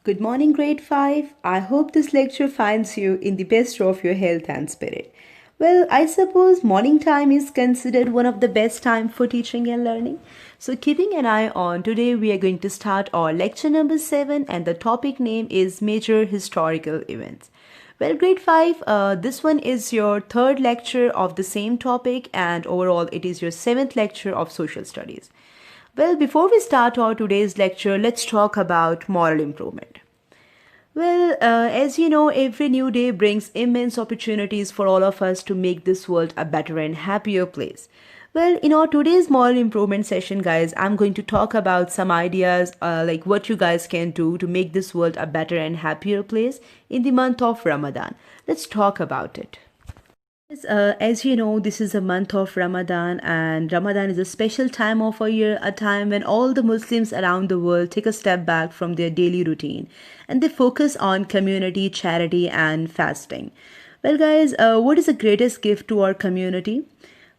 Good morning, grade 5. I hope this lecture finds you in the best of your health and spirit. Well, I suppose morning time is considered one of the best time for teaching and learning. So, keeping an eye on, today we are going to start our lecture number 7 and the topic name is Major Historical Events. Well, grade 5, this one is your third lecture of the same topic and overall it is your seventh lecture of social studies. Well, before we start our today's lecture, let's talk about moral improvement. Well, as you know, every new day brings immense opportunities for all of us to make this world a better and happier place. Well, in our today's moral improvement session, guys, I'm going to talk about some ideas like what you guys can do to make this world a better and happier place in the month of Ramadan. Let's talk about it. Yes, as you know, this is a month of Ramadan, and Ramadan is a special time of a year, a time when all the Muslims around the world take a step back from their daily routine and they focus on community, charity, and fasting. Well, guys, what is the greatest gift to our community?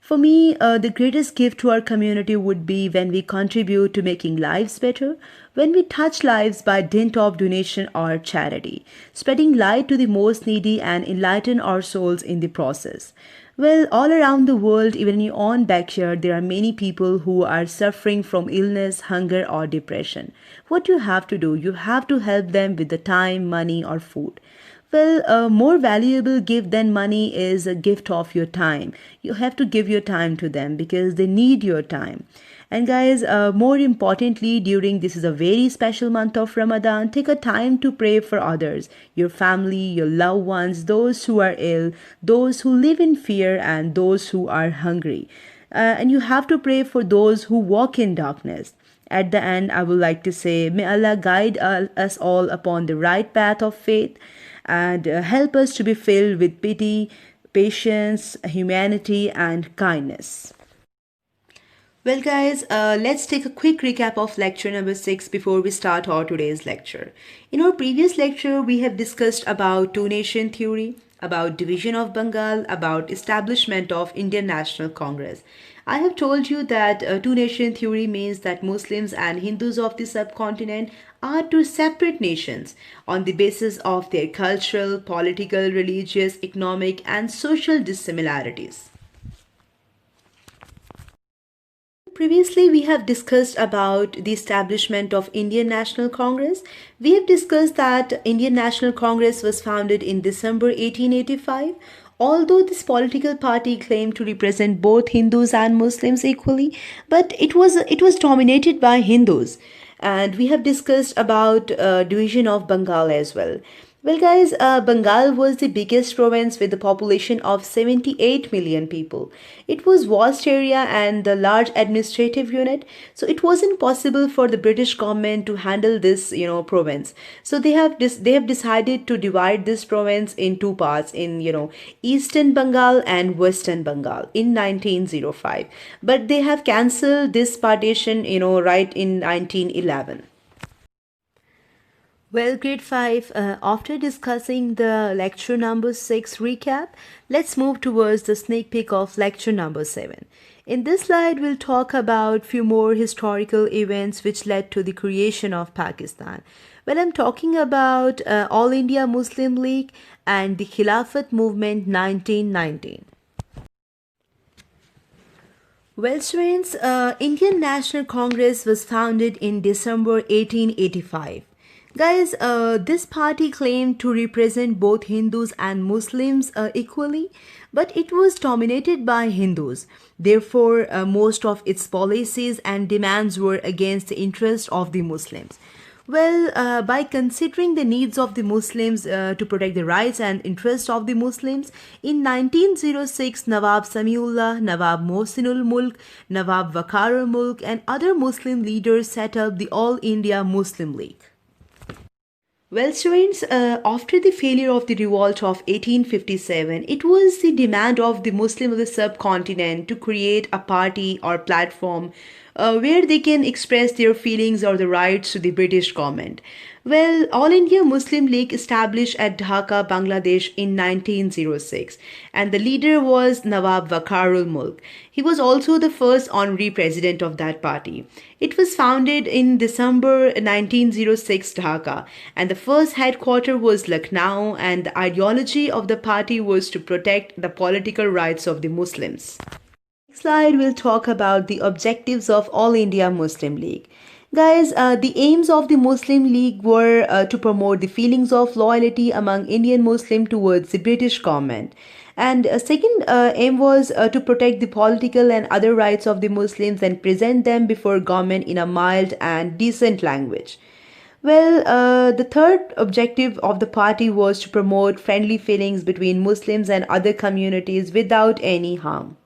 For me, the greatest gift to our community would be when we contribute to making lives better, when we touch lives by dint of donation or charity, spreading light to the most needy and enlighten our souls in the process. Well, all around the world, even in your own backyard, there are many people who are suffering from illness, hunger, or depression. What you have to do? You have to help them with the time, money, or food. Well, a more valuable gift than money is a gift of your time. You have to give your time to them because they need your time. And guys, more importantly, during this is a very special month of Ramadan, take a time to pray for others, your family, your loved ones, those who are ill, those who live in fear, and those who are hungry. And you have to pray for those who walk in darkness. At the end, I would like to say, may Allah guide us all upon the right path of faith and help us to be filled with pity, patience, humanity, and kindness. Well, guys, let's take a quick recap of lecture number 6 before we start our today's lecture. In our previous lecture, we have discussed about two-nation theory, about division of Bengal, about establishment of Indian National Congress. I have told you that two-nation theory means that Muslims and Hindus of the subcontinent are two separate nations on the basis of their cultural, political, religious, economic, and social dissimilarities. Previously, we have discussed about the establishment of Indian National Congress. We have discussed that Indian National Congress was founded in December 1885. Although this political party claimed to represent both Hindus and Muslims equally, but it was dominated by Hindus. And we have discussed about division of Bengal as well. Well, guys, Bengal was the biggest province with a population of 78 million people. It was vast area and a large administrative unit, so it wasn't possible for the British government to handle this, province. So they have decided to divide this province in two parts, in Eastern Bengal and Western Bengal in 1905. But they have cancelled this partition, right in 1911. Well, grade 5, after discussing the lecture number 6 recap, let's move towards the sneak peek of lecture number 7. In this slide, we'll talk about few more historical events which led to the creation of Pakistan. Well, I'm talking about All India Muslim League and the Khilafat movement 1919. Well, students, Indian National Congress was founded in December 1885. Guys, this party claimed to represent both Hindus and Muslims equally, but it was dominated by Hindus. Therefore, most of its policies and demands were against the interest of the Muslims. Well, by considering the needs of the Muslims to protect the rights and interests of the Muslims, in 1906, Nawab Samiullah, Nawab Mohsinul Mulk, Nawab Waqarul Mulk, and other Muslim leaders set up the All India Muslim League. Well, students, after the failure of the revolt of 1857, it was the demand of the Muslim of the subcontinent to create a party or platform where they can express their feelings or the rights to the British government. Well, All India Muslim League established at Dhaka, Bangladesh in 1906, and the leader was Nawab Wakarul Mulk. He was also the first honorary president of that party. It was founded in December 1906 Dhaka, and the first headquarter was Lucknow, and the ideology of the party was to protect the political rights of the Muslims. Next slide will talk about the objectives of All India Muslim League. Guys, the aims of the Muslim League were to promote the feelings of loyalty among Indian Muslim towards the British government. And second aim was to protect the political and other rights of the Muslims and present them before government in a mild and decent language. Well, the third objective of the party was to promote friendly feelings between Muslims and other communities without any harm.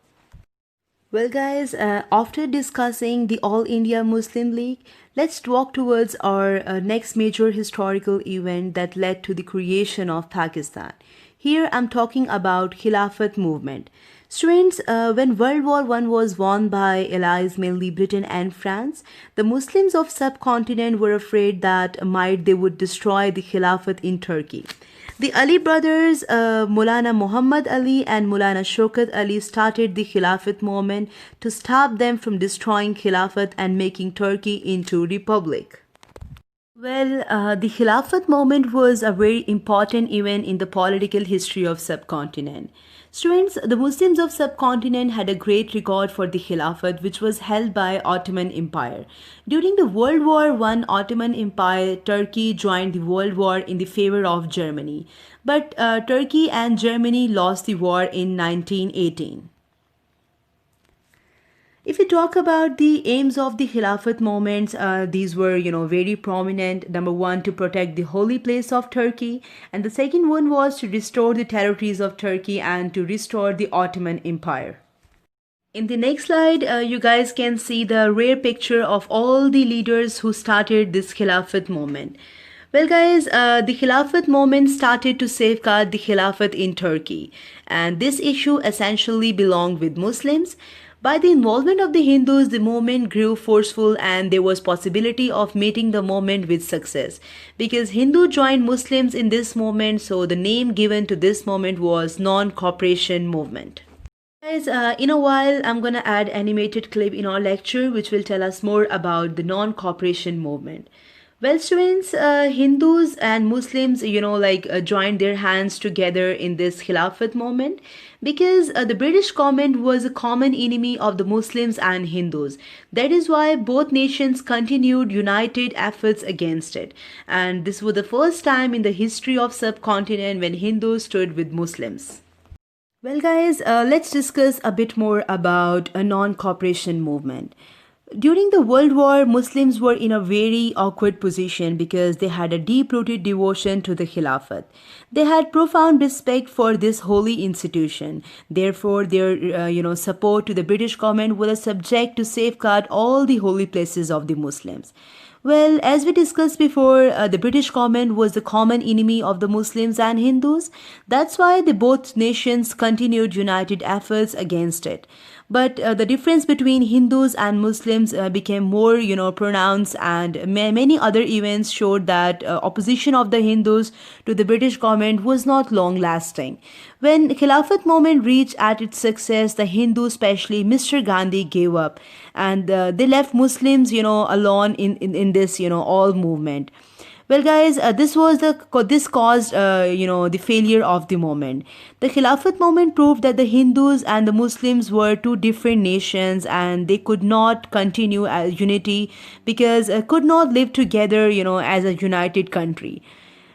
Well, guys, after discussing the All India Muslim League, let's walk towards our next major historical event that led to the creation of Pakistan. Here I'm talking about Khilafat movement. Students, when World War I was won by allies mainly Britain and France, the Muslims of subcontinent were afraid that might they would destroy the Khilafat in Turkey. The Ali brothers, Mulana Muhammad Ali and Mulana Shaukat Ali, started the Khilafat movement to stop them from destroying Khilafat and making Turkey into republic. Well, the Khilafat movement was a very important event in the political history of subcontinent. Students, the Muslims of subcontinent had a great regard for the Khilafat, which was held by Ottoman Empire. During the World War I, Ottoman Empire, Turkey joined the World War in the favor of Germany. But Turkey and Germany lost the war in 1918. If we talk about the aims of the Khilafat movements, these were, very prominent. Number one, to protect the holy place of Turkey, and the second one was to restore the territories of Turkey and to restore the Ottoman Empire. In the next slide, you guys can see the rare picture of all the leaders who started this Khilafat movement. Well, guys, the Khilafat movement started to safeguard the Khilafat in Turkey, and this issue essentially belonged with Muslims. By the involvement of the Hindus, the movement grew forceful and there was possibility of meeting the movement with success. Because Hindu joined Muslims in this movement, so the name given to this movement was Non-Cooperation Movement. Guys, in a while, I'm gonna add animated clip in our lecture which will tell us more about the Non-Cooperation Movement. Well, students, Hindus and Muslims, joined their hands together in this Khilafat movement because the British government was a common enemy of the Muslims and Hindus. That is why both nations continued united efforts against it. And this was the first time in the history of subcontinent when Hindus stood with Muslims. Well, guys, let's discuss a bit more about a non-cooperation movement. During the World War, Muslims were in a very awkward position because they had a deep-rooted devotion to the Khilafat. They had profound respect for this holy institution. Therefore, their support to the British government was subject to safeguard all the holy places of the Muslims. Well, as we discussed before, the British government was the common enemy of the Muslims and Hindus. That's why the both nations continued united efforts against it. But the difference between Hindus and Muslims became more, pronounced, and many other events showed that opposition of the Hindus to the British government was not long lasting. When Khilafat movement reached at its success, the Hindus, especially Mr. Gandhi, gave up, and they left Muslims, alone in this, all movement. Well, guys, this caused the failure of the movement. The Khilafat movement proved that the Hindus and the Muslims were two different nations, and they could not continue as unity because could not live together, as a united country.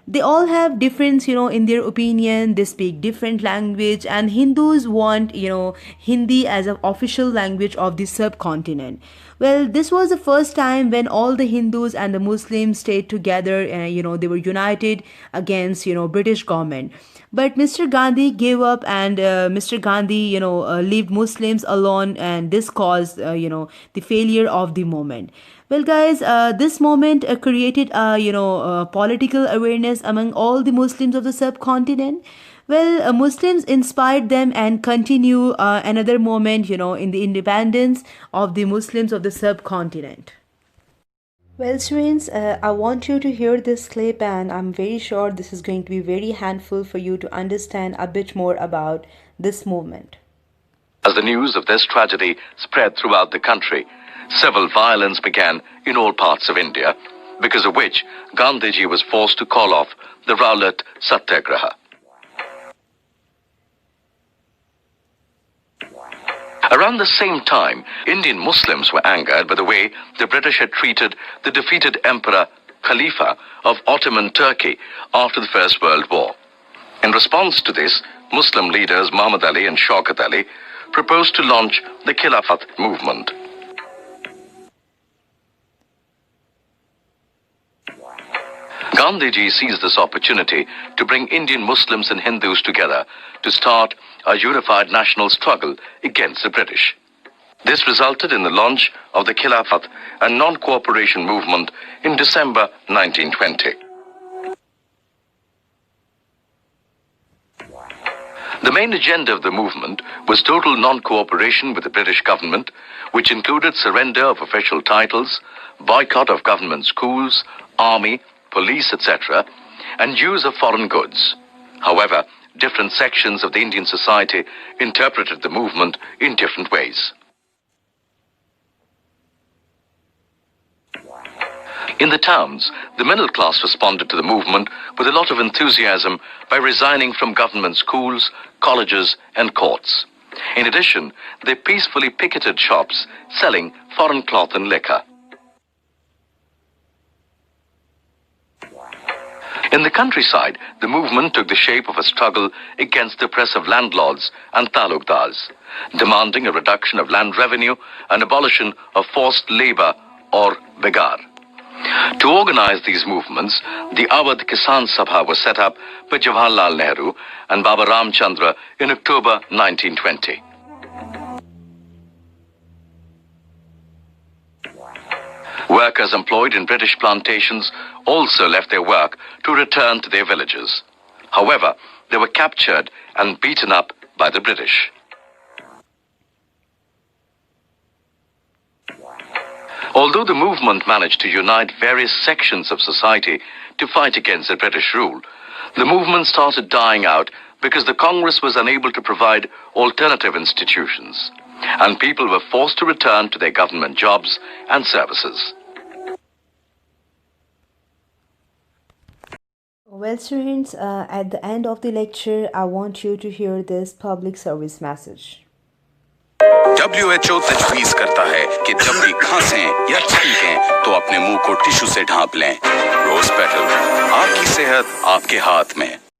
They all have difference, in their opinion. They speak different language, and Hindus want, Hindi as an official language of the subcontinent. Well, this was the first time when all the Hindus and the Muslims stayed together, and they were united against, British government. But Mr. Gandhi gave up, and Mr. Gandhi, leave Muslims alone, and this caused, the failure of the movement. Well, guys, this moment created, political awareness among all the Muslims of the subcontinent. Well, Muslims inspired them and continue another moment, in the independence of the Muslims of the subcontinent. Well, students, I want you to hear this clip, and I'm very sure this is going to be very handful for you to understand a bit more about this movement. As the news of this tragedy spread throughout the country, civil violence began in all parts of India, because of which Gandhiji was forced to call off the Rowlatt Satyagraha. Around the same time, Indian Muslims were angered by the way the British had treated the defeated Emperor Khalifa of Ottoman Turkey after the First World War. In response to this, Muslim leaders Muhammad Ali and Shaukat Ali proposed to launch the Khilafat movement. Gandhiji seized this opportunity to bring Indian Muslims and Hindus together to start a unified national struggle against the British. This resulted in the launch of the Khilafat and non-cooperation movement in December 1920. The main agenda of the movement was total non-cooperation with the British government, which included surrender of official titles, boycott of government schools, army, police, etc., and use of foreign goods. However, different sections of the Indian society interpreted the movement in different ways. In the towns, the middle class responded to the movement with a lot of enthusiasm by resigning from government schools, colleges, and courts. In addition, they peacefully picketed shops selling foreign cloth and liquor. In the countryside, the movement took the shape of a struggle against the oppressive landlords and talukdars, demanding a reduction of land revenue and abolition of forced labor or begar. To organize these movements, the Awadh Kisan Sabha was set up by Jawaharlal Nehru and Baba Ramchandra in October 1920. Workers employed in British plantations also left their work to return to their villages. However, they were captured and beaten up by the British. Although the movement managed to unite various sections of society to fight against the British rule, the movement started dying out because the Congress was unable to provide alternative institutions, and people were forced to return to their government jobs and services. Well, students, at the end of the lecture, I want you to hear this public service message. WHO तजवीज़ करता है कि जब भी खांसें या छींकें तो अपने मुंह को टिश्यू से ढांप लें। रोज पेटल, आपकी सेहत आपके हाथ में।